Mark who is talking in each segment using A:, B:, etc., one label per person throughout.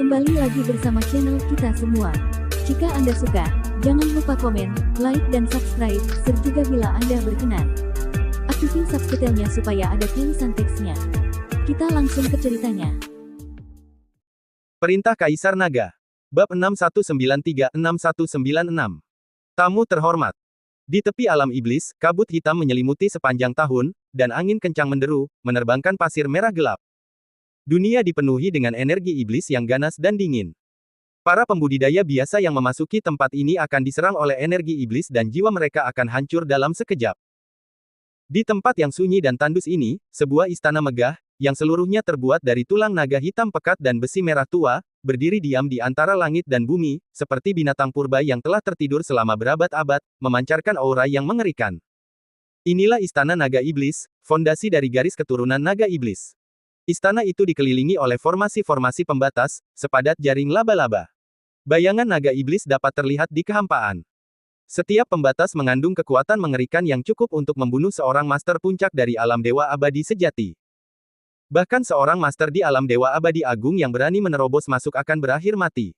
A: Kembali lagi bersama channel kita semua. Jika Anda suka, jangan lupa komen, like dan subscribe, serta bila Anda berkenan, aktifin subtitlenya supaya ada tulisan teksnya. Kita langsung ke ceritanya.
B: Perintah Kaisar Naga. Bab 6193-6196. Tamu terhormat. Di tepi alam iblis, kabut hitam menyelimuti sepanjang tahun, dan angin kencang menderu, menerbangkan pasir merah gelap. Dunia dipenuhi dengan energi iblis yang ganas dan dingin. Para pembudidaya biasa yang memasuki tempat ini akan diserang oleh energi iblis dan jiwa mereka akan hancur dalam sekejap. Di tempat yang sunyi dan tandus ini, sebuah istana megah, yang seluruhnya terbuat dari tulang naga hitam pekat dan besi merah tua, berdiri diam di antara langit dan bumi, seperti binatang purba yang telah tertidur selama berabad-abad, memancarkan aura yang mengerikan. Inilah Istana Naga Iblis, fondasi dari garis keturunan naga iblis. Istana itu dikelilingi oleh formasi-formasi pembatas, sepadat jaring laba-laba. Bayangan naga iblis dapat terlihat di kehampaan. Setiap pembatas mengandung kekuatan mengerikan yang cukup untuk membunuh seorang master puncak dari alam dewa abadi sejati. Bahkan seorang master di alam dewa abadi agung yang berani menerobos masuk akan berakhir mati.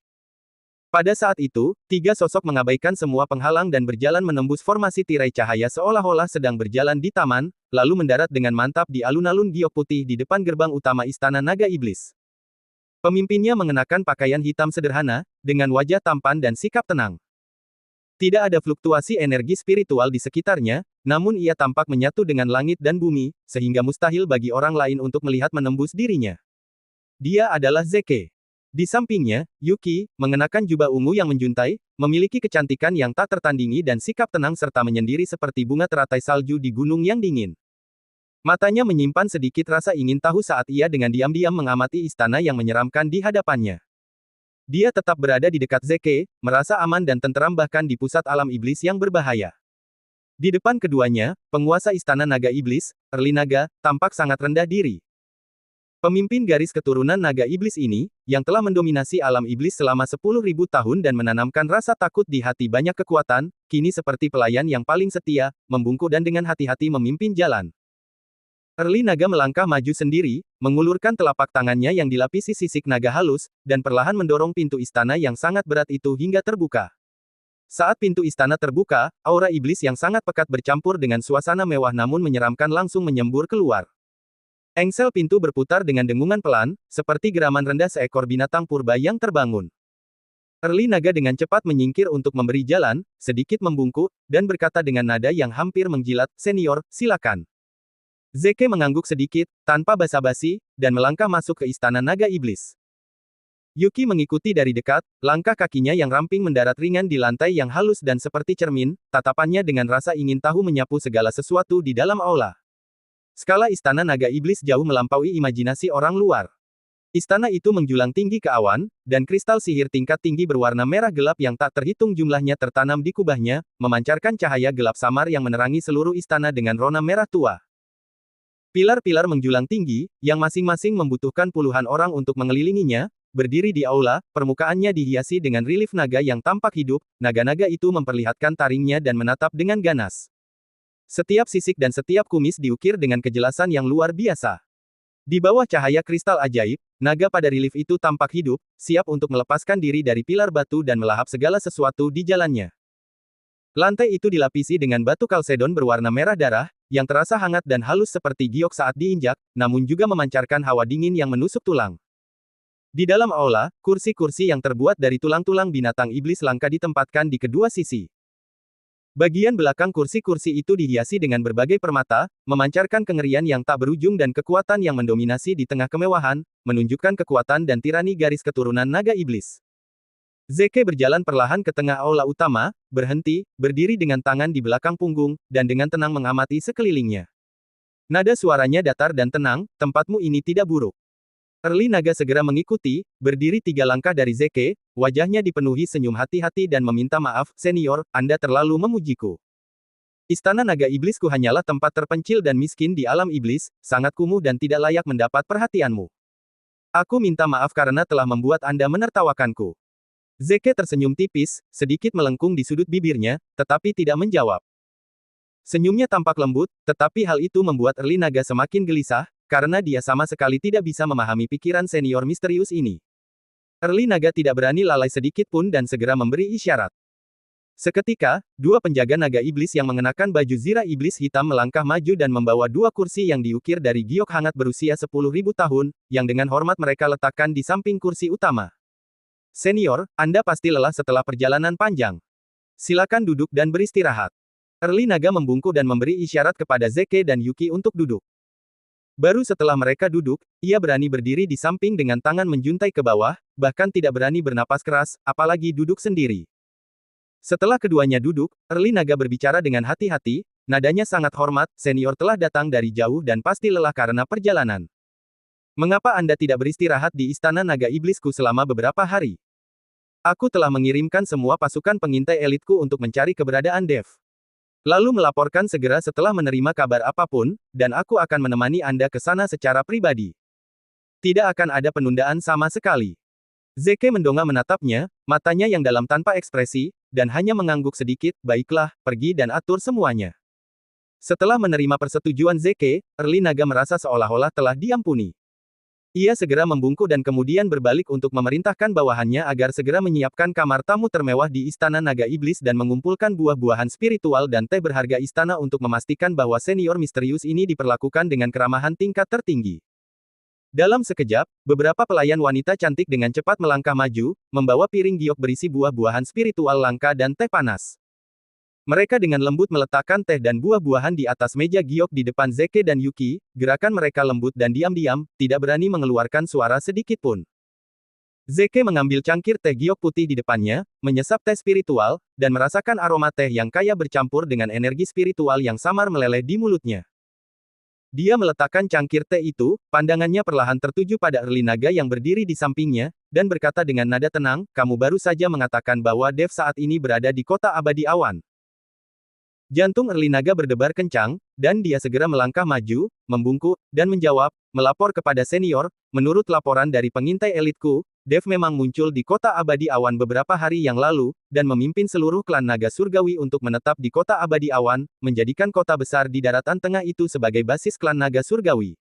B: Pada saat itu, tiga sosok mengabaikan semua penghalang dan berjalan menembus formasi tirai cahaya seolah-olah sedang berjalan di taman, lalu mendarat dengan mantap di alun-alun giok putih di depan gerbang utama Istana Naga Iblis. Pemimpinnya mengenakan pakaian hitam sederhana, dengan wajah tampan dan sikap tenang. Tidak ada fluktuasi energi spiritual di sekitarnya, namun ia tampak menyatu dengan langit dan bumi, sehingga mustahil bagi orang lain untuk melihat menembus dirinya. Dia adalah Zeke. Di sampingnya, Yuki, mengenakan jubah ungu yang menjuntai, memiliki kecantikan yang tak tertandingi dan sikap tenang serta menyendiri seperti bunga teratai salju di gunung yang dingin. Matanya menyimpan sedikit rasa ingin tahu saat ia dengan diam-diam mengamati istana yang menyeramkan di hadapannya. Dia tetap berada di dekat Zeke, merasa aman dan tenteram bahkan di pusat alam iblis yang berbahaya. Di depan keduanya, penguasa Istana Naga Iblis, Erli Naga, tampak sangat rendah diri. Pemimpin garis keturunan naga iblis ini, yang telah mendominasi alam iblis selama 10.000 tahun dan menanamkan rasa takut di hati banyak kekuatan, kini seperti pelayan yang paling setia, membungkuk dan dengan hati-hati memimpin jalan. Erli Naga melangkah maju sendiri, mengulurkan telapak tangannya yang dilapisi sisik naga halus, dan perlahan mendorong pintu istana yang sangat berat itu hingga terbuka. Saat pintu istana terbuka, aura iblis yang sangat pekat bercampur dengan suasana mewah namun menyeramkan langsung menyembur keluar. Engsel pintu berputar dengan dengungan pelan, seperti geraman rendah seekor binatang purba yang terbangun. Erli Naga dengan cepat menyingkir untuk memberi jalan, sedikit membungkuk, dan berkata dengan nada yang hampir menjilat, "Senior, silakan." Zeke mengangguk sedikit, tanpa basa-basi, dan melangkah masuk ke Istana Naga Iblis. Yuki mengikuti dari dekat, langkah kakinya yang ramping mendarat ringan di lantai yang halus dan seperti cermin, tatapannya dengan rasa ingin tahu menyapu segala sesuatu di dalam aula. Skala Istana Naga Iblis jauh melampaui imajinasi orang luar. Istana itu menjulang tinggi ke awan, dan kristal sihir tingkat tinggi berwarna merah gelap yang tak terhitung jumlahnya tertanam di kubahnya, memancarkan cahaya gelap samar yang menerangi seluruh istana dengan rona merah tua. Pilar-pilar menjulang tinggi, yang masing-masing membutuhkan puluhan orang untuk mengelilinginya, berdiri di aula, permukaannya dihiasi dengan relief naga yang tampak hidup, naga-naga itu memperlihatkan taringnya dan menatap dengan ganas. Setiap sisik dan setiap kumis diukir dengan kejelasan yang luar biasa. Di bawah cahaya kristal ajaib, naga pada relief itu tampak hidup, siap untuk melepaskan diri dari pilar batu dan melahap segala sesuatu di jalannya. Lantai itu dilapisi dengan batu kalsedon berwarna merah darah, yang terasa hangat dan halus seperti giok saat diinjak, namun juga memancarkan hawa dingin yang menusuk tulang. Di dalam aula, kursi-kursi yang terbuat dari tulang-tulang binatang iblis langka ditempatkan di kedua sisi. Bagian belakang kursi-kursi itu dihiasi dengan berbagai permata, memancarkan kengerian yang tak berujung dan kekuatan yang mendominasi di tengah kemewahan, menunjukkan kekuatan dan tirani garis keturunan naga iblis. Zeke berjalan perlahan ke tengah aula utama, berhenti, berdiri dengan tangan di belakang punggung, dan dengan tenang mengamati sekelilingnya. Nada suaranya datar dan tenang, tempatmu ini tidak buruk. Erli Naga segera mengikuti, berdiri 3 langkah dari Zeke, wajahnya dipenuhi senyum hati-hati dan meminta maaf, "Senior, Anda terlalu memujiku. Istana Naga Iblisku hanyalah tempat terpencil dan miskin di alam iblis, sangat kumuh dan tidak layak mendapat perhatianmu. Aku minta maaf karena telah membuat Anda menertawakanku." Zeke tersenyum tipis, sedikit melengkung di sudut bibirnya, tetapi tidak menjawab. Senyumnya tampak lembut, tetapi hal itu membuat Erli Naga semakin gelisah, karena dia sama sekali tidak bisa memahami pikiran senior misterius ini. Early Naga tidak berani lalai sedikit pun dan segera memberi isyarat. Seketika, dua penjaga naga iblis yang mengenakan baju zirah iblis hitam melangkah maju dan membawa dua kursi yang diukir dari giok hangat berusia 10.000 tahun, yang dengan hormat mereka letakkan di samping kursi utama. Senior, Anda pasti lelah setelah perjalanan panjang. Silakan duduk dan beristirahat. Early Naga membungkuk dan memberi isyarat kepada Zeke dan Yuki untuk duduk. Baru setelah mereka duduk, ia berani berdiri di samping dengan tangan menjuntai ke bawah, bahkan tidak berani bernapas keras, apalagi duduk sendiri. Setelah keduanya duduk, Early Naga berbicara dengan hati-hati, nadanya sangat hormat, senior telah datang dari jauh dan pasti lelah karena perjalanan. Mengapa Anda tidak beristirahat di istana naga iblisku selama beberapa hari? Aku telah mengirimkan semua pasukan pengintai elitku untuk mencari keberadaan Dev. Lalu melaporkan segera setelah menerima kabar apapun, dan aku akan menemani Anda ke sana secara pribadi. Tidak akan ada penundaan sama sekali. Zeke mendongak menatapnya, matanya yang dalam tanpa ekspresi, dan hanya mengangguk sedikit, baiklah, pergi dan atur semuanya. Setelah menerima persetujuan Zeke, Early Naga merasa seolah-olah telah diampuni. Ia segera membungkuk dan kemudian berbalik untuk memerintahkan bawahannya agar segera menyiapkan kamar tamu termewah di Istana Naga Iblis dan mengumpulkan buah-buahan spiritual dan teh berharga istana untuk memastikan bahwa senior misterius ini diperlakukan dengan keramahan tingkat tertinggi. Dalam sekejap, beberapa pelayan wanita cantik dengan cepat melangkah maju, membawa piring giok berisi buah-buahan spiritual langka dan teh panas. Mereka dengan lembut meletakkan teh dan buah-buahan di atas meja giok di depan Zeke dan Yuki, gerakan mereka lembut dan diam-diam, tidak berani mengeluarkan suara sedikit pun. Zeke mengambil cangkir teh giok putih di depannya, menyesap teh spiritual, dan merasakan aroma teh yang kaya bercampur dengan energi spiritual yang samar meleleh di mulutnya. Dia meletakkan cangkir teh itu, pandangannya perlahan tertuju pada Early Naga yang berdiri di sampingnya, dan berkata dengan nada tenang, kamu baru saja mengatakan bahwa Dev saat ini berada di kota abadi awan. Jantung Early Naga berdebar kencang, dan dia segera melangkah maju, membungkuk, dan menjawab, melapor kepada senior, menurut laporan dari pengintai elitku, Dev memang muncul di kota abadi awan beberapa hari yang lalu, dan memimpin seluruh klan naga surgawi untuk menetap di kota abadi awan, menjadikan kota besar di daratan tengah itu sebagai basis klan naga surgawi.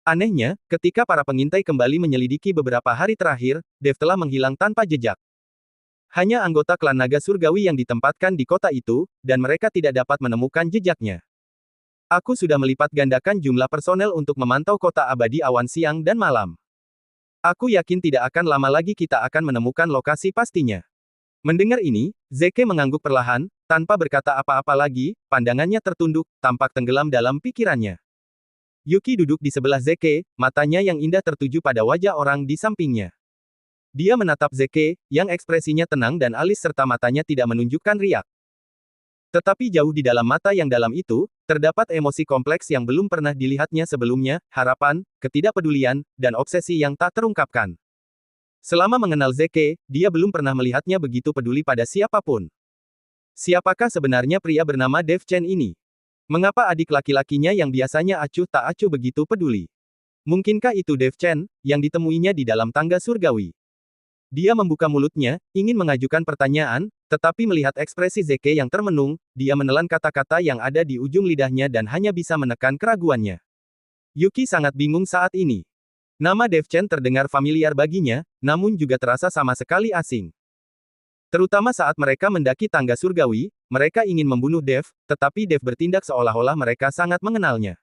B: Anehnya, ketika para pengintai kembali menyelidiki beberapa hari terakhir, Dev telah menghilang tanpa jejak. Hanya anggota klan naga surgawi yang ditempatkan di kota itu, dan mereka tidak dapat menemukan jejaknya. Aku sudah melipat gandakan jumlah personel untuk memantau kota abadi awan siang dan malam. Aku yakin tidak akan lama lagi kita akan menemukan lokasi pastinya. Mendengar ini, Zeke mengangguk perlahan, tanpa berkata apa-apa lagi, pandangannya tertunduk, tampak tenggelam dalam pikirannya. Yuki duduk di sebelah Zeke, matanya yang indah tertuju pada wajah orang di sampingnya. Dia menatap Zeke, yang ekspresinya tenang dan alis serta matanya tidak menunjukkan riak. Tetapi jauh di dalam mata yang dalam itu, terdapat emosi kompleks yang belum pernah dilihatnya sebelumnya, harapan, ketidakpedulian, dan obsesi yang tak terungkapkan. Selama mengenal Zeke, dia belum pernah melihatnya begitu peduli pada siapapun. Siapakah sebenarnya pria bernama Dev Chen ini? Mengapa adik laki-lakinya yang biasanya acuh tak acuh begitu peduli? Mungkinkah itu Dev Chen, yang ditemuinya di dalam tangga surgawi? Dia membuka mulutnya, ingin mengajukan pertanyaan, tetapi melihat ekspresi Zeke yang termenung, dia menelan kata-kata yang ada di ujung lidahnya dan hanya bisa menekan keraguannya. Yuki sangat bingung saat ini. Nama Dev Chen terdengar familiar baginya, namun juga terasa sama sekali asing. Terutama saat mereka mendaki tangga surgawi, mereka ingin membunuh Dev, tetapi Dev bertindak seolah-olah mereka sangat mengenalnya.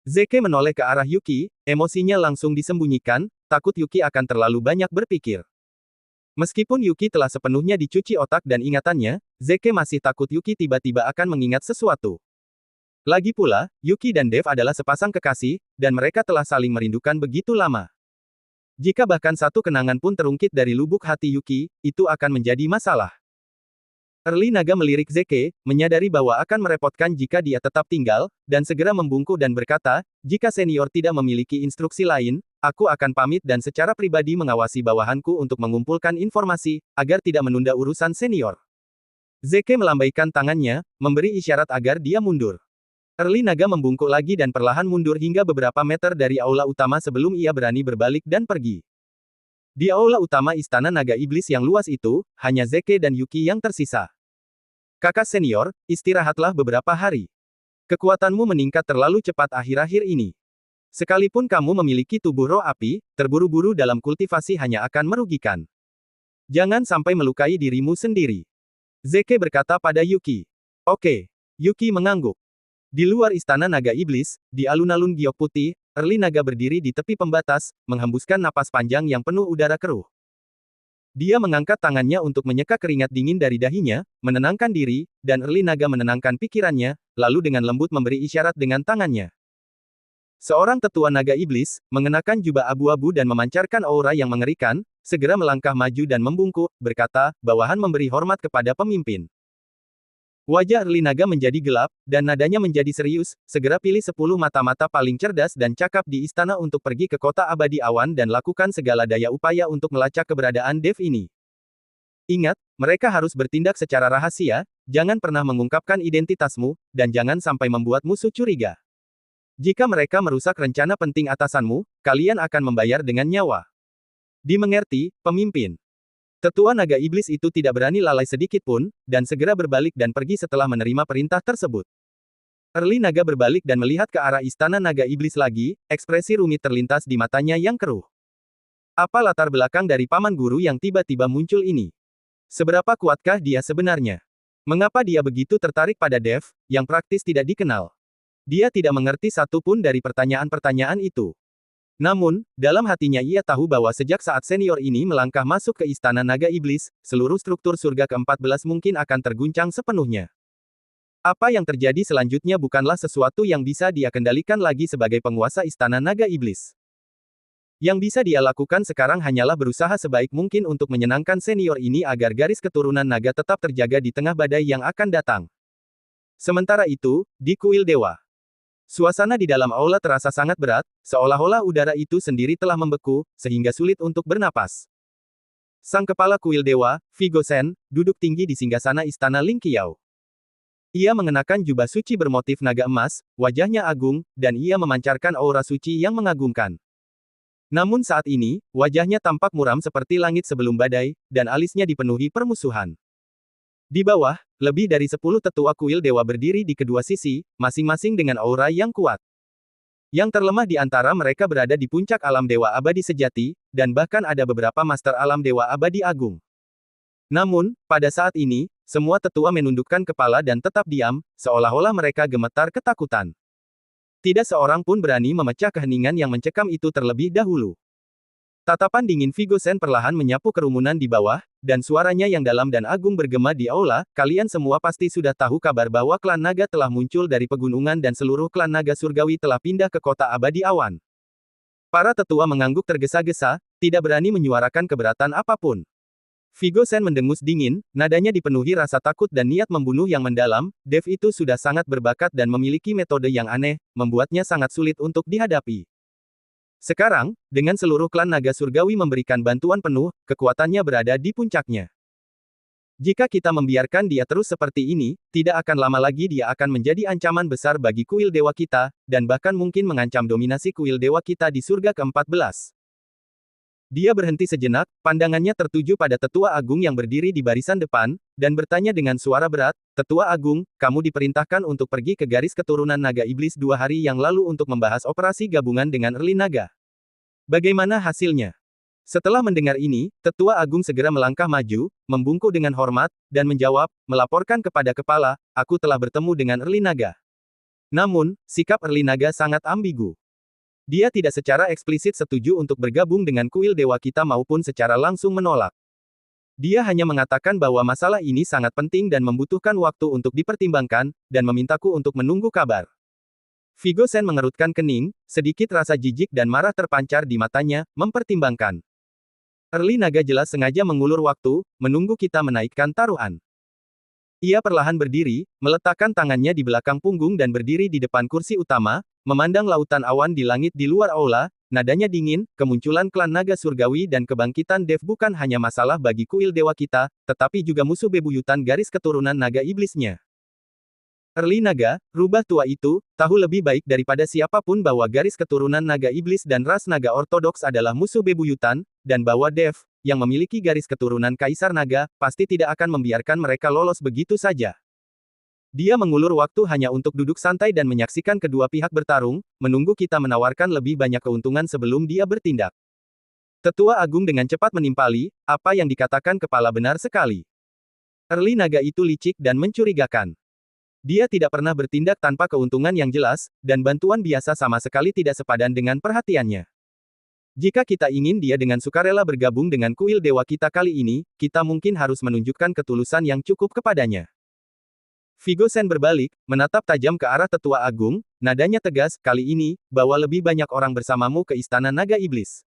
B: Zeke menoleh ke arah Yuki, emosinya langsung disembunyikan, takut Yuki akan terlalu banyak berpikir. Meskipun Yuki telah sepenuhnya dicuci otak dan ingatannya, Zeke masih takut Yuki tiba-tiba akan mengingat sesuatu. Lagi pula, Yuki dan Dev adalah sepasang kekasih, dan mereka telah saling merindukan begitu lama. Jika bahkan satu kenangan pun terungkit dari lubuk hati Yuki, itu akan menjadi masalah. Early Naga melirik Zeke, menyadari bahwa akan merepotkan jika dia tetap tinggal, dan segera membungkuk dan berkata, jika senior tidak memiliki instruksi lain, aku akan pamit dan secara pribadi mengawasi bawahanku untuk mengumpulkan informasi, agar tidak menunda urusan senior. Zeke melambaikan tangannya, memberi isyarat agar dia mundur. Early Naga membungkuk lagi dan perlahan mundur hingga beberapa meter dari aula utama sebelum ia berani berbalik dan pergi. Di aula utama Istana Naga Iblis yang luas itu, hanya Zeke dan Yuki yang tersisa. Kakak senior, istirahatlah beberapa hari. Kekuatanmu meningkat terlalu cepat akhir-akhir ini. Sekalipun kamu memiliki tubuh roh api, terburu-buru dalam kultivasi hanya akan merugikan. Jangan sampai melukai dirimu sendiri. Zeke berkata pada Yuki. Oke. Yuki mengangguk. Di luar istana naga iblis, di alun-alun giok putih, Erli Naga berdiri di tepi pembatas, menghembuskan napas panjang yang penuh udara keruh. Dia mengangkat tangannya untuk menyeka keringat dingin dari dahinya, menenangkan diri, dan Erli Naga menenangkan pikirannya, lalu dengan lembut memberi isyarat dengan tangannya. Seorang tetua naga iblis, mengenakan jubah abu-abu dan memancarkan aura yang mengerikan, segera melangkah maju dan membungkuk, berkata, bawahan memberi hormat kepada pemimpin. Wajah Erli Naga menjadi gelap, dan nadanya menjadi serius, segera pilih 10 mata-mata paling cerdas dan cakap di istana untuk pergi ke kota abadi awan dan lakukan segala daya upaya untuk melacak keberadaan Dev ini. Ingat, mereka harus bertindak secara rahasia, jangan pernah mengungkapkan identitasmu, dan jangan sampai membuat musuh curiga. Jika mereka merusak rencana penting atasanmu, kalian akan membayar dengan nyawa. Dimengerti, pemimpin. Tetua naga iblis itu tidak berani lalai sedikit pun, dan segera berbalik dan pergi setelah menerima perintah tersebut. Erli Naga berbalik dan melihat ke arah istana naga iblis lagi, ekspresi rumit terlintas di matanya yang keruh. Apa latar belakang dari paman guru yang tiba-tiba muncul ini? Seberapa kuatkah dia sebenarnya? Mengapa dia begitu tertarik pada Dev, yang praktis tidak dikenal? Dia tidak mengerti satu pun dari pertanyaan-pertanyaan itu. Namun, dalam hatinya ia tahu bahwa sejak saat senior ini melangkah masuk ke istana naga iblis, seluruh struktur surga ke-14 mungkin akan terguncang sepenuhnya. Apa yang terjadi selanjutnya bukanlah sesuatu yang bisa dia kendalikan lagi sebagai penguasa istana naga iblis. Yang bisa dia lakukan sekarang hanyalah berusaha sebaik mungkin untuk menyenangkan senior ini agar garis keturunan naga tetap terjaga di tengah badai yang akan datang. Sementara itu, di kuil dewa. Suasana di dalam aula terasa sangat berat, seolah-olah udara itu sendiri telah membeku, sehingga sulit untuk bernapas. Sang kepala kuil dewa, Vigo Shen, duduk tinggi di singgasana istana Ling Qiao. Ia mengenakan jubah suci bermotif naga emas, wajahnya agung, dan ia memancarkan aura suci yang mengagumkan. Namun saat ini, wajahnya tampak muram seperti langit sebelum badai, dan alisnya dipenuhi permusuhan. Di bawah, lebih dari 10 tetua kuil dewa berdiri di kedua sisi, masing-masing dengan aura yang kuat. Yang terlemah di antara mereka berada di puncak alam dewa abadi sejati, dan bahkan ada beberapa master alam dewa abadi agung. Namun, pada saat ini, semua tetua menundukkan kepala dan tetap diam, seolah-olah mereka gemetar ketakutan. Tidak seorang pun berani memecah keheningan yang mencekam itu terlebih dahulu. Tatapan dingin Vigo Shen perlahan menyapu kerumunan di bawah, dan suaranya yang dalam dan agung bergema di aula, kalian semua pasti sudah tahu kabar bahwa klan naga telah muncul dari pegunungan dan seluruh klan naga surgawi telah pindah ke kota abadi awan. Para tetua mengangguk tergesa-gesa, tidak berani menyuarakan keberatan apapun. Vigo Shen mendengus dingin, nadanya dipenuhi rasa takut dan niat membunuh yang mendalam. Dev itu sudah sangat berbakat dan memiliki metode yang aneh, membuatnya sangat sulit untuk dihadapi. Sekarang, dengan seluruh klan naga surgawi memberikan bantuan penuh, kekuatannya berada di puncaknya. Jika kita membiarkan dia terus seperti ini, tidak akan lama lagi dia akan menjadi ancaman besar bagi kuil dewa kita, dan bahkan mungkin mengancam dominasi kuil dewa kita di surga ke-14. Dia berhenti sejenak, pandangannya tertuju pada tetua agung yang berdiri di barisan depan, dan bertanya dengan suara berat, Tetua Agung, kamu diperintahkan untuk pergi ke garis keturunan naga iblis 2 hari yang lalu untuk membahas operasi gabungan dengan Erli Naga. Bagaimana hasilnya? Setelah mendengar ini, Tetua Agung segera melangkah maju, membungkuk dengan hormat, dan menjawab, melaporkan kepada kepala, aku telah bertemu dengan Erli Naga. Namun, sikap Erli Naga sangat ambigu. Dia tidak secara eksplisit setuju untuk bergabung dengan kuil dewa kita maupun secara langsung menolak. Dia hanya mengatakan bahwa masalah ini sangat penting dan membutuhkan waktu untuk dipertimbangkan, dan memintaku untuk menunggu kabar. Vigo Shen mengerutkan kening, sedikit rasa jijik dan marah terpancar di matanya, mempertimbangkan. Erli Naga jelas sengaja mengulur waktu, menunggu kita menaikkan taruhan. Ia perlahan berdiri, meletakkan tangannya di belakang punggung dan berdiri di depan kursi utama, memandang lautan awan di langit di luar aula, nadanya dingin, kemunculan klan naga surgawi dan kebangkitan Dev bukan hanya masalah bagi kuil dewa kita, tetapi juga musuh bebuyutan garis keturunan naga iblisnya. Erli Naga, rubah tua itu, tahu lebih baik daripada siapapun bahwa garis keturunan naga iblis dan ras naga ortodoks adalah musuh bebuyutan, dan bahwa Dev, yang memiliki garis keturunan kaisar naga, pasti tidak akan membiarkan mereka lolos begitu saja. Dia mengulur waktu hanya untuk duduk santai dan menyaksikan kedua pihak bertarung, menunggu kita menawarkan lebih banyak keuntungan sebelum dia bertindak. Tetua Agung dengan cepat menimpali, apa yang dikatakan kepala benar sekali. Early naga itu licik dan mencurigakan. Dia tidak pernah bertindak tanpa keuntungan yang jelas, dan bantuan biasa sama sekali tidak sepadan dengan perhatiannya. Jika kita ingin dia dengan sukarela bergabung dengan kuil dewa kita kali ini, kita mungkin harus menunjukkan ketulusan yang cukup kepadanya. Vigo Shen berbalik, menatap tajam ke arah Tetua Agung, nadanya tegas, kali ini, bawa lebih banyak orang bersamamu ke Istana Naga Iblis.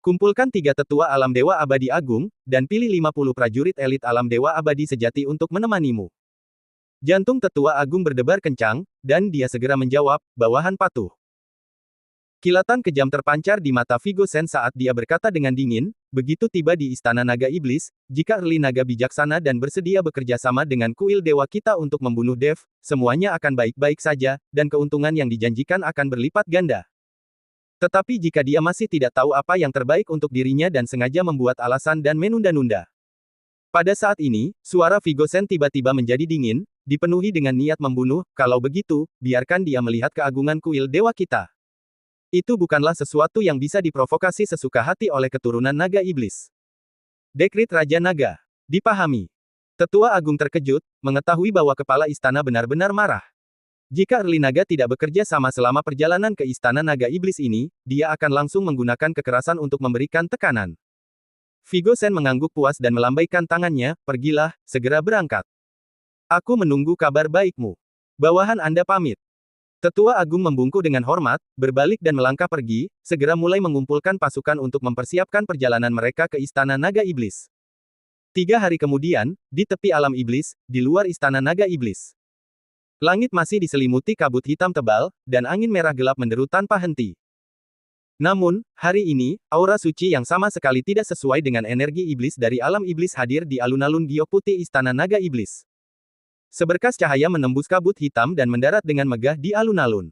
B: Kumpulkan 3 tetua alam dewa abadi agung, dan pilih 50 prajurit elit alam dewa abadi sejati untuk menemanimu. Jantung Tetua Agung berdebar kencang, dan dia segera menjawab, bawahan patuh. Kilatan kejam terpancar di mata Vigo Shen saat dia berkata dengan dingin, begitu tiba di Istana Naga Iblis, jika Early Naga bijaksana dan bersedia bekerja sama dengan kuil dewa kita untuk membunuh Dev, semuanya akan baik-baik saja, dan keuntungan yang dijanjikan akan berlipat ganda. Tetapi jika dia masih tidak tahu apa yang terbaik untuk dirinya dan sengaja membuat alasan dan menunda-nunda. Pada saat ini, suara Vigo Shen tiba-tiba menjadi dingin, dipenuhi dengan niat membunuh, kalau begitu, biarkan dia melihat keagungan kuil dewa kita. Itu bukanlah sesuatu yang bisa diprovokasi sesuka hati oleh keturunan naga iblis. Dekrit Raja Naga. Dipahami. Tetua Agung terkejut, mengetahui bahwa kepala istana benar-benar marah. Jika Early Naga tidak bekerja sama selama perjalanan ke Istana Naga Iblis ini, dia akan langsung menggunakan kekerasan untuk memberikan tekanan. Vigo Shen mengangguk puas dan melambaikan tangannya, pergilah, segera berangkat. Aku menunggu kabar baikmu. Bawahan Anda pamit. Tetua Agung membungkuk dengan hormat, berbalik dan melangkah pergi, segera mulai mengumpulkan pasukan untuk mempersiapkan perjalanan mereka ke Istana Naga Iblis. 3 hari kemudian, di tepi alam iblis, di luar Istana Naga Iblis. Langit masih diselimuti kabut hitam tebal, dan angin merah gelap menderu tanpa henti. Namun, hari ini, aura suci yang sama sekali tidak sesuai dengan energi iblis dari alam iblis hadir di alun-alun giok putih Istana Naga Iblis. Seberkas cahaya menembus kabut hitam dan mendarat dengan megah di alun-alun.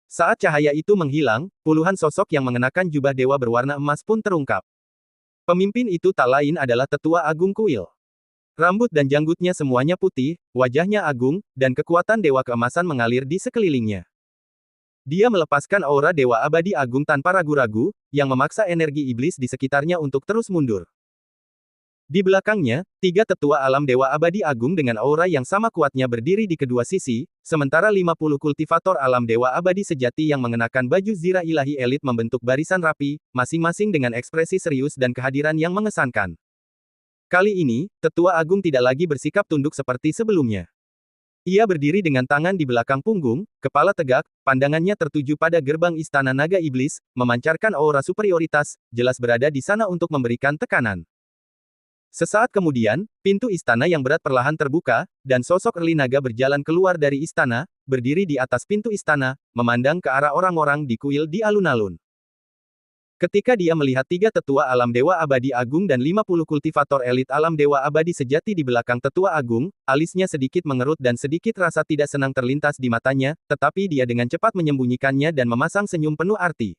B: Saat cahaya itu menghilang, puluhan sosok yang mengenakan jubah dewa berwarna emas pun terungkap. Pemimpin itu tak lain adalah Tetua Agung Kuil. Rambut dan janggutnya semuanya putih, wajahnya agung, dan kekuatan dewa keemasan mengalir di sekelilingnya. Dia melepaskan aura dewa abadi agung tanpa ragu-ragu, yang memaksa energi iblis di sekitarnya untuk terus mundur. Di belakangnya, 3 tetua alam dewa abadi agung dengan aura yang sama kuatnya berdiri di kedua sisi, sementara 50 kultivator alam dewa abadi sejati yang mengenakan baju zirah ilahi elit membentuk barisan rapi, masing-masing dengan ekspresi serius dan kehadiran yang mengesankan. Kali ini, Tetua Agung tidak lagi bersikap tunduk seperti sebelumnya. Ia berdiri dengan tangan di belakang punggung, kepala tegak, pandangannya tertuju pada gerbang Istana Naga Iblis, memancarkan aura superioritas, jelas berada di sana untuk memberikan tekanan. Sesaat kemudian, pintu istana yang berat perlahan terbuka, dan sosok Early Naga berjalan keluar dari istana, berdiri di atas pintu istana, memandang ke arah orang-orang di kuil di alun-alun. Ketika dia melihat 3 tetua alam dewa abadi agung dan 50 kultivator elit alam dewa abadi sejati di belakang Tetua Agung, alisnya sedikit mengerut dan sedikit rasa tidak senang terlintas di matanya, tetapi dia dengan cepat menyembunyikannya dan memasang senyum penuh arti.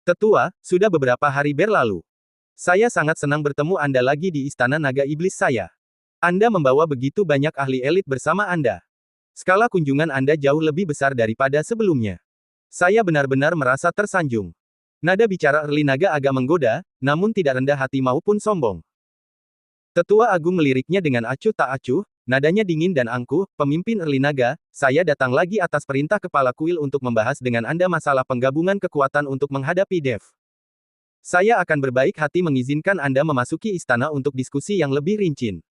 B: Tetua, sudah beberapa hari berlalu. Saya sangat senang bertemu Anda lagi di Istana Naga Iblis saya. Anda membawa begitu banyak ahli elit bersama Anda. Skala kunjungan Anda jauh lebih besar daripada sebelumnya. Saya benar-benar merasa tersanjung. Nada bicara Early Naga agak menggoda, namun tidak rendah hati maupun sombong. Tetua Agung meliriknya dengan acuh tak acuh, nadanya dingin dan angkuh, pemimpin Early Naga, saya datang lagi atas perintah kepala kuil untuk membahas dengan Anda masalah penggabungan kekuatan untuk menghadapi Dev. Saya akan berbaik hati mengizinkan Anda memasuki istana untuk diskusi yang lebih rinci.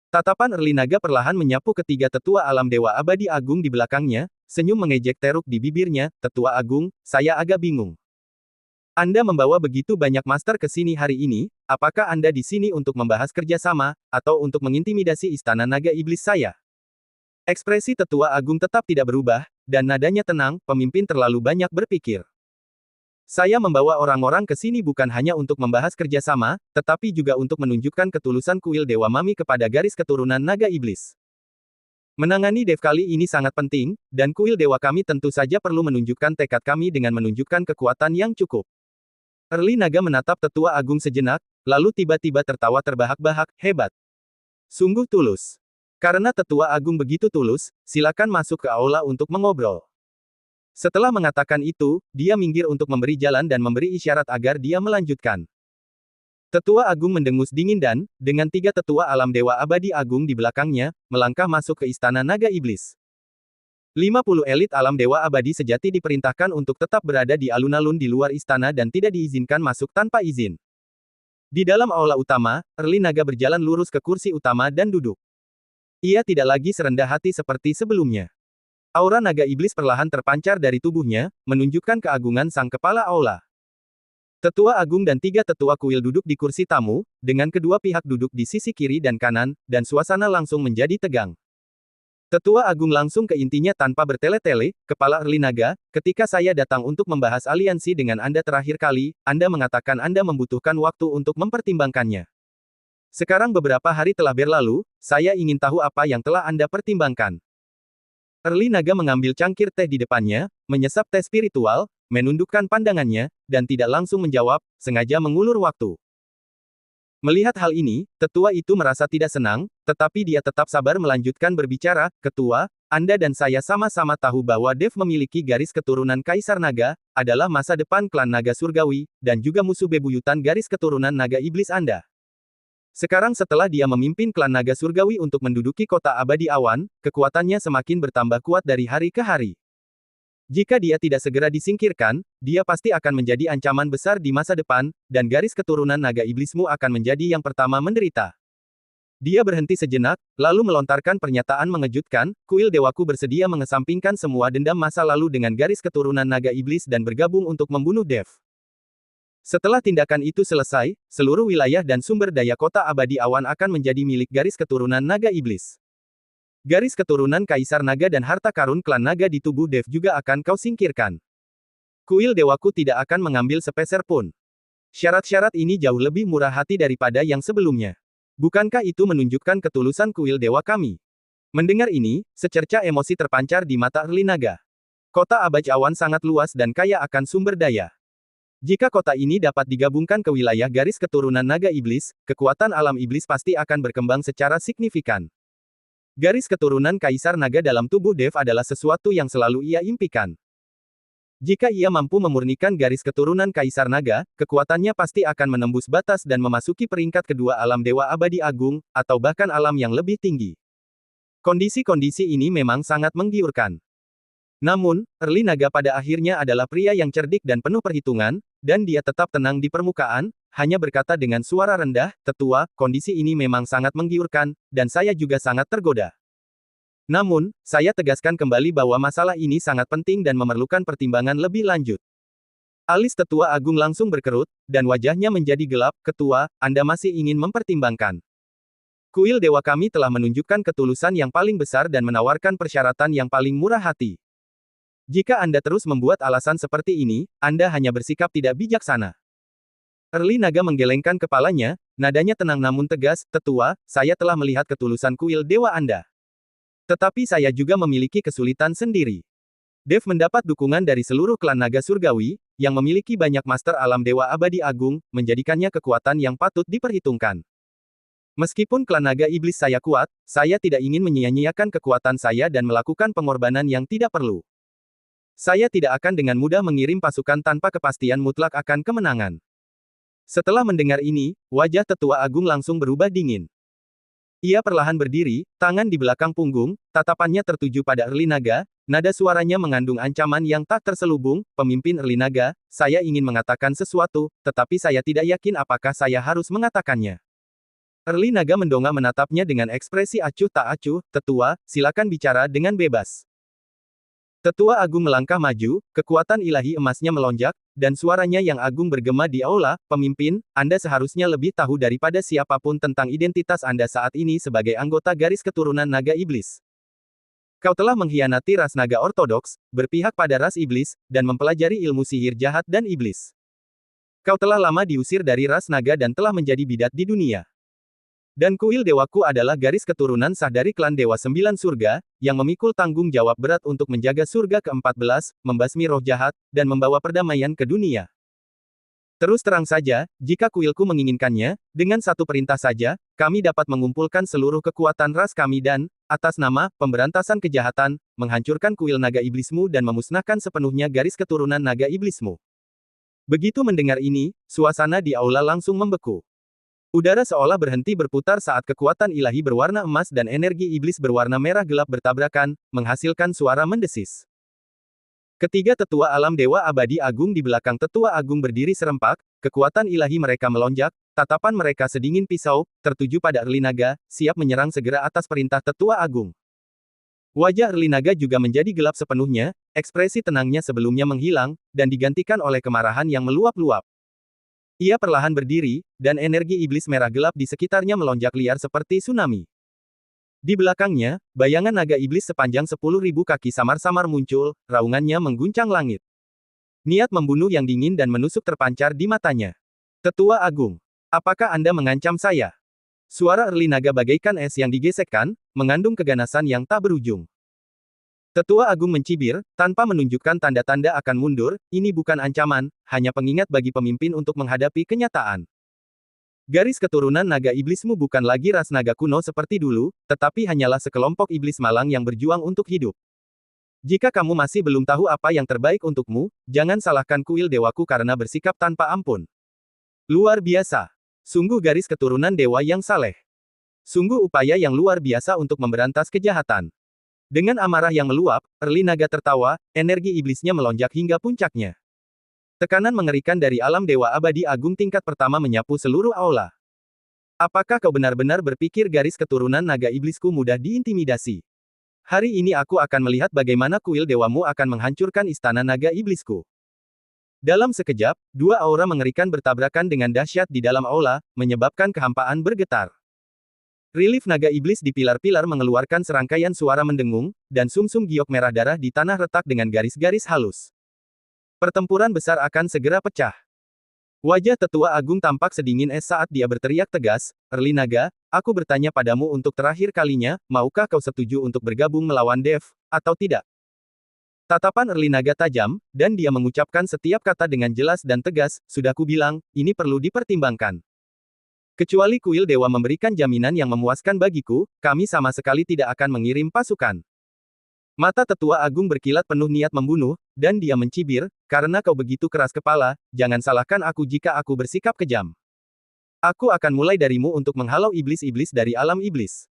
B: Tatapan Early Naga perlahan menyapu ketiga tetua alam dewa abadi agung di belakangnya, senyum mengejek teruk di bibirnya, Tetua Agung, saya agak bingung. Anda membawa begitu banyak master ke sini hari ini, apakah Anda di sini untuk membahas kerjasama, atau untuk mengintimidasi Istana Naga Iblis saya? Ekspresi Tetua Agung tetap tidak berubah, dan nadanya tenang, pemimpin terlalu banyak berpikir. Saya membawa orang-orang ke sini bukan hanya untuk membahas kerjasama, tetapi juga untuk menunjukkan ketulusan kuil Dewa Mami kepada garis keturunan Naga Iblis. Menangani Dev kali ini sangat penting, dan kuil Dewa kami tentu saja perlu menunjukkan tekad kami dengan menunjukkan kekuatan yang cukup. Early Naga menatap Tetua Agung sejenak, lalu tiba-tiba tertawa terbahak-bahak, hebat. Sungguh tulus. Karena Tetua Agung begitu tulus, silakan masuk ke aula untuk mengobrol. Setelah mengatakan itu, dia minggir untuk memberi jalan dan memberi isyarat agar dia melanjutkan. Tetua Agung mendengus dingin dan, dengan 3 tetua alam Dewa Abadi Agung di belakangnya, melangkah masuk ke Istana Naga Iblis. 50 elit alam Dewa Abadi sejati diperintahkan untuk tetap berada di alun-alun di luar istana dan tidak diizinkan masuk tanpa izin. Di dalam aula utama, Erli Naga berjalan lurus ke kursi utama dan duduk. Ia tidak lagi serendah hati seperti sebelumnya. Aura naga iblis perlahan terpancar dari tubuhnya, menunjukkan keagungan sang kepala aula. Tetua Agung dan 3 tetua kuil duduk di kursi tamu, dengan kedua pihak duduk di sisi kiri dan kanan, dan suasana langsung menjadi tegang. Tetua Agung langsung ke intinya tanpa bertele-tele, Kepala Erli Naga, ketika saya datang untuk membahas aliansi dengan Anda terakhir kali, Anda mengatakan Anda membutuhkan waktu untuk mempertimbangkannya. Sekarang beberapa hari telah berlalu, saya ingin tahu apa yang telah Anda pertimbangkan. Erli Naga mengambil cangkir teh di depannya, menyesap teh spiritual, menundukkan pandangannya, dan tidak langsung menjawab, sengaja mengulur waktu. Melihat hal ini, tetua itu merasa tidak senang, tetapi dia tetap sabar melanjutkan berbicara, Ketua, Anda dan saya sama-sama tahu bahwa Dev memiliki garis keturunan Kaisar Naga, adalah masa depan klan Naga Surgawi, dan juga musuh bebuyutan garis keturunan Naga Iblis Anda. Sekarang setelah dia memimpin klan Naga Surgawi untuk menduduki kota abadi awan, kekuatannya semakin bertambah kuat dari hari ke hari. Jika dia tidak segera disingkirkan, dia pasti akan menjadi ancaman besar di masa depan, dan garis keturunan Naga Iblismu akan menjadi yang pertama menderita. Dia berhenti sejenak, lalu melontarkan pernyataan mengejutkan, kuil dewaku bersedia mengesampingkan semua dendam masa lalu dengan garis keturunan Naga Iblis dan bergabung untuk membunuh Dev. Setelah tindakan itu selesai, seluruh wilayah dan sumber daya kota abadi awan akan menjadi milik garis keturunan Naga Iblis. Garis keturunan Kaisar Naga dan harta karun klan Naga di tubuh Dev juga akan kau singkirkan. Kuil dewaku tidak akan mengambil sepeser pun. Syarat-syarat ini jauh lebih murah hati daripada yang sebelumnya. Bukankah itu menunjukkan ketulusan kuil dewa kami? Mendengar ini, secerca emosi terpancar di mata Erli Naga. Kota abadi awan sangat luas dan kaya akan sumber daya. Jika kota ini dapat digabungkan ke wilayah garis keturunan Naga Iblis, kekuatan alam iblis pasti akan berkembang secara signifikan. Garis keturunan Kaisar Naga dalam tubuh Dev adalah sesuatu yang selalu ia impikan. Jika ia mampu memurnikan garis keturunan Kaisar Naga, kekuatannya pasti akan menembus batas dan memasuki peringkat kedua alam Dewa Abadi Agung, atau bahkan alam yang lebih tinggi. Kondisi-kondisi ini memang sangat menggiurkan. Namun, Erli Naga pada akhirnya adalah pria yang cerdik dan penuh perhitungan, dan dia tetap tenang di permukaan, hanya berkata dengan suara rendah, Tetua, kondisi ini memang sangat menggiurkan, dan saya juga sangat tergoda. Namun, saya tegaskan kembali bahwa masalah ini sangat penting dan memerlukan pertimbangan lebih lanjut. Alis Tetua Agung langsung berkerut, dan wajahnya menjadi gelap, Ketua, Anda masih ingin mempertimbangkan. Kuil dewa kami telah menunjukkan ketulusan yang paling besar dan menawarkan persyaratan yang paling murah hati. Jika Anda terus membuat alasan seperti ini, Anda hanya bersikap tidak bijaksana. Erli Naga menggelengkan kepalanya, nadanya tenang namun tegas, Tetua, saya telah melihat ketulusan kuil dewa Anda. Tetapi saya juga memiliki kesulitan sendiri. Dev mendapat dukungan dari seluruh klan Naga Surgawi, yang memiliki banyak master alam Dewa Abadi Agung, menjadikannya kekuatan yang patut diperhitungkan. Meskipun klan Naga Iblis saya kuat, saya tidak ingin menyia-nyiakan kekuatan saya dan melakukan pengorbanan yang tidak perlu. Saya tidak akan dengan mudah mengirim pasukan tanpa kepastian mutlak akan kemenangan. Setelah mendengar ini, wajah Tetua Agung langsung berubah dingin. Ia perlahan berdiri, tangan di belakang punggung, tatapannya tertuju pada Erli Naga, nada suaranya mengandung ancaman yang tak terselubung, pemimpin Erli Naga, saya ingin mengatakan sesuatu, tetapi saya tidak yakin apakah saya harus mengatakannya. Erli Naga mendongak menatapnya dengan ekspresi acuh tak acuh, Tetua, silakan bicara dengan bebas. Tetua Agung melangkah maju, kekuatan ilahi emasnya melonjak, dan suaranya yang agung bergema di aula, Pemimpin, Anda seharusnya lebih tahu daripada siapapun tentang identitas Anda saat ini sebagai anggota garis keturunan Naga Iblis. Kau telah mengkhianati ras Naga Ortodoks, berpihak pada ras Iblis, dan mempelajari ilmu sihir jahat dan iblis. Kau telah lama diusir dari ras Naga dan telah menjadi bidat di dunia. Dan kuil dewaku adalah garis keturunan sah dari klan Dewa Sembilan Surga, yang memikul tanggung jawab berat untuk menjaga surga ke-14, membasmi roh jahat, dan membawa perdamaian ke dunia. Terus terang saja, jika kuilku menginginkannya, dengan satu perintah saja, kami dapat mengumpulkan seluruh kekuatan ras kami dan, atas nama pemberantasan kejahatan, menghancurkan kuil naga iblismu dan memusnahkan sepenuhnya garis keturunan naga iblismu. Begitu mendengar ini, suasana di aula langsung membeku. Udara seolah berhenti berputar saat kekuatan ilahi berwarna emas dan energi iblis berwarna merah gelap bertabrakan, menghasilkan suara mendesis. Ketiga tetua alam Dewa Abadi Agung di belakang tetua agung berdiri serempak, kekuatan ilahi mereka melonjak, tatapan mereka sedingin pisau, tertuju pada Erli Naga, siap menyerang segera atas perintah tetua agung. Wajah Erli Naga juga menjadi gelap sepenuhnya, ekspresi tenangnya sebelumnya menghilang, dan digantikan oleh kemarahan yang meluap-luap. Ia perlahan berdiri, dan energi iblis merah gelap di sekitarnya melonjak liar seperti tsunami. Di belakangnya, bayangan naga iblis sepanjang 10.000 kaki samar-samar muncul, raungannya mengguncang langit. Niat membunuh yang dingin dan menusuk terpancar di matanya. Tetua Agung, apakah Anda mengancam saya? Suara Erli Naga bagaikan es yang digesekkan, mengandung keganasan yang tak berujung. Tetua Agung mencibir, tanpa menunjukkan tanda-tanda akan mundur, ini bukan ancaman, hanya pengingat bagi pemimpin untuk menghadapi kenyataan. Garis keturunan naga iblismu bukan lagi ras naga kuno seperti dulu, tetapi hanyalah sekelompok iblis malang yang berjuang untuk hidup. Jika kamu masih belum tahu apa yang terbaik untukmu, jangan salahkan kuil dewaku karena bersikap tanpa ampun. Luar biasa. Sungguh garis keturunan dewa yang saleh. Sungguh upaya yang luar biasa untuk memberantas kejahatan. Dengan amarah yang meluap, Erli Naga tertawa, energi iblisnya melonjak hingga puncaknya. Tekanan mengerikan dari alam Dewa Abadi Agung tingkat pertama menyapu seluruh aula. Apakah kau benar-benar berpikir garis keturunan naga iblisku mudah diintimidasi? Hari ini aku akan melihat bagaimana kuil dewamu akan menghancurkan istana naga iblisku. Dalam sekejap, dua aura mengerikan bertabrakan dengan dahsyat di dalam aula, menyebabkan kehampaan bergetar. Relief naga iblis di pilar-pilar mengeluarkan serangkaian suara mendengung, dan sumsum giok merah darah di tanah retak dengan garis-garis halus. Pertempuran besar akan segera pecah. Wajah tetua agung tampak sedingin es saat dia berteriak tegas, Erli Naga, aku bertanya padamu untuk terakhir kalinya, maukah kau setuju untuk bergabung melawan Dev, atau tidak? Tatapan Erli Naga tajam, dan dia mengucapkan setiap kata dengan jelas dan tegas, sudah kubilang, ini perlu dipertimbangkan. Kecuali kuil dewa memberikan jaminan yang memuaskan bagiku, kami sama sekali tidak akan mengirim pasukan. Mata tetua agung berkilat penuh niat membunuh, dan dia mencibir, karena kau begitu keras kepala, jangan salahkan aku jika aku bersikap kejam. Aku akan mulai darimu untuk menghalau iblis-iblis dari alam iblis.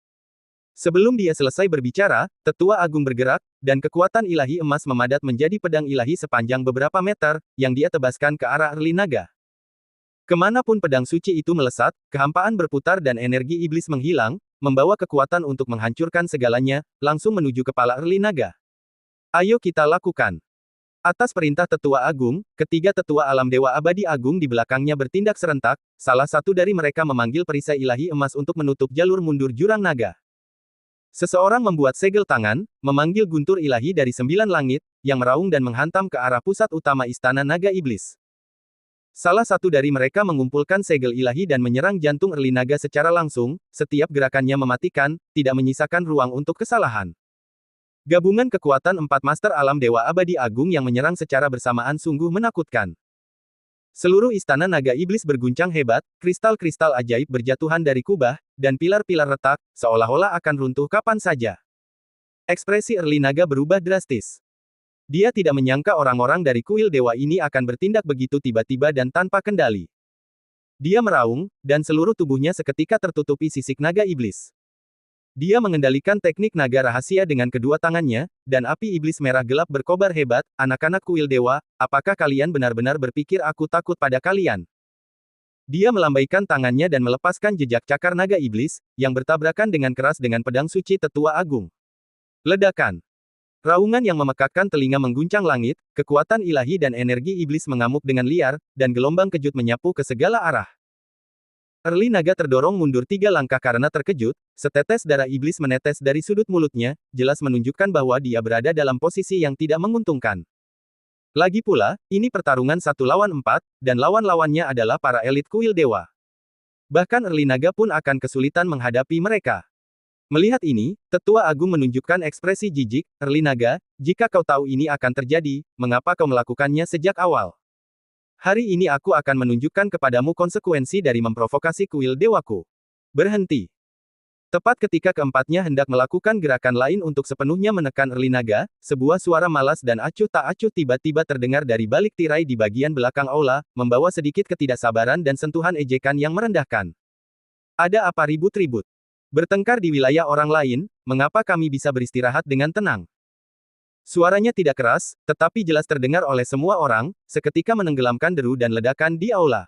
B: Sebelum dia selesai berbicara, tetua agung bergerak, dan kekuatan ilahi emas memadat menjadi pedang ilahi sepanjang beberapa meter, yang dia tebaskan ke arah Erli Naga. Kemanapun pedang suci itu melesat, kehampaan berputar dan energi iblis menghilang, membawa kekuatan untuk menghancurkan segalanya, langsung menuju kepala Erli Naga. Ayo kita lakukan. Atas perintah tetua agung, ketiga tetua alam Dewa Abadi Agung di belakangnya bertindak serentak, salah satu dari mereka memanggil perisai ilahi emas untuk menutup jalur mundur jurang naga. Seseorang membuat segel tangan, memanggil guntur ilahi dari 9 langit, yang meraung dan menghantam ke arah pusat utama istana naga iblis. Salah satu dari mereka mengumpulkan segel ilahi dan menyerang jantung Erli Naga secara langsung, setiap gerakannya mematikan, tidak menyisakan ruang untuk kesalahan. Gabungan kekuatan 4 Master Alam Dewa Abadi Agung yang menyerang secara bersamaan sungguh menakutkan. Seluruh istana naga iblis berguncang hebat, kristal-kristal ajaib berjatuhan dari kubah, dan pilar-pilar retak, seolah-olah akan runtuh kapan saja. Ekspresi Erli Naga berubah drastis. Dia tidak menyangka orang-orang dari kuil dewa ini akan bertindak begitu tiba-tiba dan tanpa kendali. Dia meraung, dan seluruh tubuhnya seketika tertutupi sisik naga iblis. Dia mengendalikan teknik naga rahasia dengan kedua tangannya, dan api iblis merah gelap berkobar hebat, anak-anak kuil dewa, apakah kalian benar-benar berpikir aku takut pada kalian? Dia melambaikan tangannya dan melepaskan jejak cakar naga iblis, yang bertabrakan dengan keras dengan pedang suci tetua agung. Ledakan. Raungan yang memekakkan telinga mengguncang langit, kekuatan ilahi dan energi iblis mengamuk dengan liar, dan gelombang kejut menyapu ke segala arah. Erli Naga terdorong mundur 3 langkah karena terkejut, setetes darah iblis menetes dari sudut mulutnya, jelas menunjukkan bahwa dia berada dalam posisi yang tidak menguntungkan. Lagi pula, ini pertarungan 1 lawan 4, dan lawan-lawannya adalah para elit kuil dewa. Bahkan Erli Naga pun akan kesulitan menghadapi mereka. Melihat ini, tetua agung menunjukkan ekspresi jijik, Erli Naga, jika kau tahu ini akan terjadi, mengapa kau melakukannya sejak awal? Hari ini aku akan menunjukkan kepadamu konsekuensi dari memprovokasi kuil dewaku. Berhenti. Tepat ketika keempatnya hendak melakukan gerakan lain untuk sepenuhnya menekan Erli Naga, sebuah suara malas dan acuh tak acuh tiba-tiba terdengar dari balik tirai di bagian belakang aula, membawa sedikit ketidaksabaran dan sentuhan ejekan yang merendahkan. Ada apa ribut-ribut? Bertengkar di wilayah orang lain, mengapa kami bisa beristirahat dengan tenang? Suaranya tidak keras, tetapi jelas terdengar oleh semua orang, seketika menenggelamkan deru dan ledakan di aula.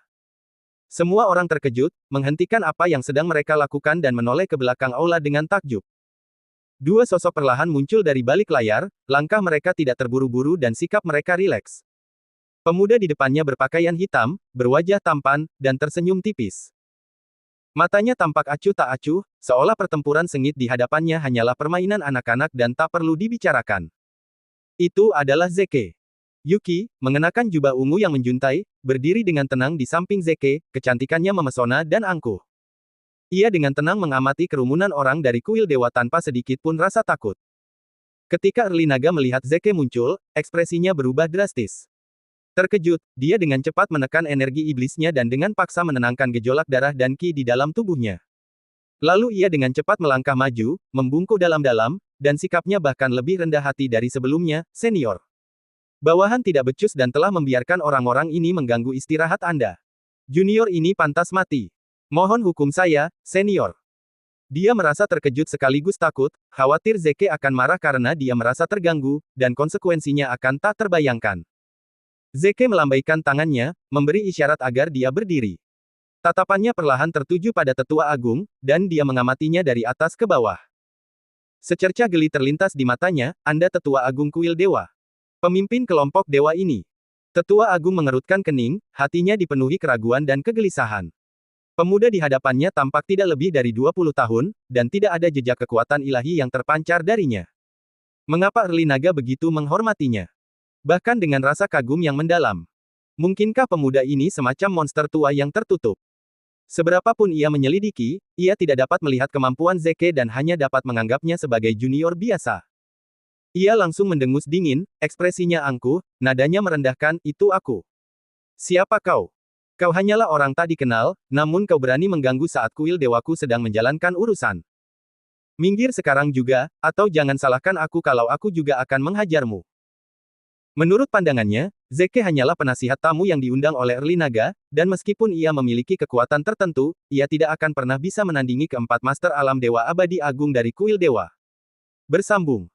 B: Semua orang terkejut, menghentikan apa yang sedang mereka lakukan dan menoleh ke belakang aula dengan takjub. Dua sosok perlahan muncul dari balik layar, langkah mereka tidak terburu-buru dan sikap mereka rileks. Pemuda di depannya berpakaian hitam, berwajah tampan, dan tersenyum tipis. Matanya tampak acuh tak acuh, seolah pertempuran sengit di hadapannya hanyalah permainan anak-anak dan tak perlu dibicarakan. Itu adalah Zeke. Yuki, mengenakan jubah ungu yang menjuntai, berdiri dengan tenang di samping Zeke, kecantikannya memesona dan angkuh. Ia dengan tenang mengamati kerumunan orang dari kuil dewa tanpa sedikit pun rasa takut. Ketika Erli Naga melihat Zeke muncul, ekspresinya berubah drastis. Terkejut, dia dengan cepat menekan energi iblisnya dan dengan paksa menenangkan gejolak darah dan ki di dalam tubuhnya. Lalu ia dengan cepat melangkah maju, membungkuk dalam-dalam, dan sikapnya bahkan lebih rendah hati dari sebelumnya, senior. Bawahan tidak becus dan telah membiarkan orang-orang ini mengganggu istirahat Anda. Junior ini pantas mati. Mohon hukum saya, senior. Dia merasa terkejut sekaligus takut, khawatir Zeke akan marah karena dia merasa terganggu, dan konsekuensinya akan tak terbayangkan. Zeke melambaikan tangannya, memberi isyarat agar dia berdiri. Tatapannya perlahan tertuju pada tetua agung, dan dia mengamatinya dari atas ke bawah. Secercah geli terlintas di matanya, Anda tetua agung kuil dewa. Pemimpin kelompok dewa ini. Tetua agung mengerutkan kening, hatinya dipenuhi keraguan dan kegelisahan. Pemuda di hadapannya tampak tidak lebih dari 20 tahun, dan tidak ada jejak kekuatan ilahi yang terpancar darinya. Mengapa Erli Naga begitu menghormatinya? Bahkan dengan rasa kagum yang mendalam. Mungkinkah pemuda ini semacam monster tua yang tertutup? Seberapapun ia menyelidiki, ia tidak dapat melihat kemampuan Zeke dan hanya dapat menganggapnya sebagai junior biasa. Ia langsung mendengus dingin, ekspresinya angkuh, nadanya merendahkan, itu aku. Siapa kau? Kau hanyalah orang tak dikenal, namun kau berani mengganggu saat kuil dewaku sedang menjalankan urusan. Minggir sekarang juga, atau jangan salahkan aku kalau aku juga akan menghajarmu. Menurut pandangannya, Zeke hanyalah penasihat tamu yang diundang oleh Erli Naga, dan meskipun ia memiliki kekuatan tertentu, ia tidak akan pernah bisa menandingi keempat master alam dewa abadi agung dari kuil dewa. Bersambung.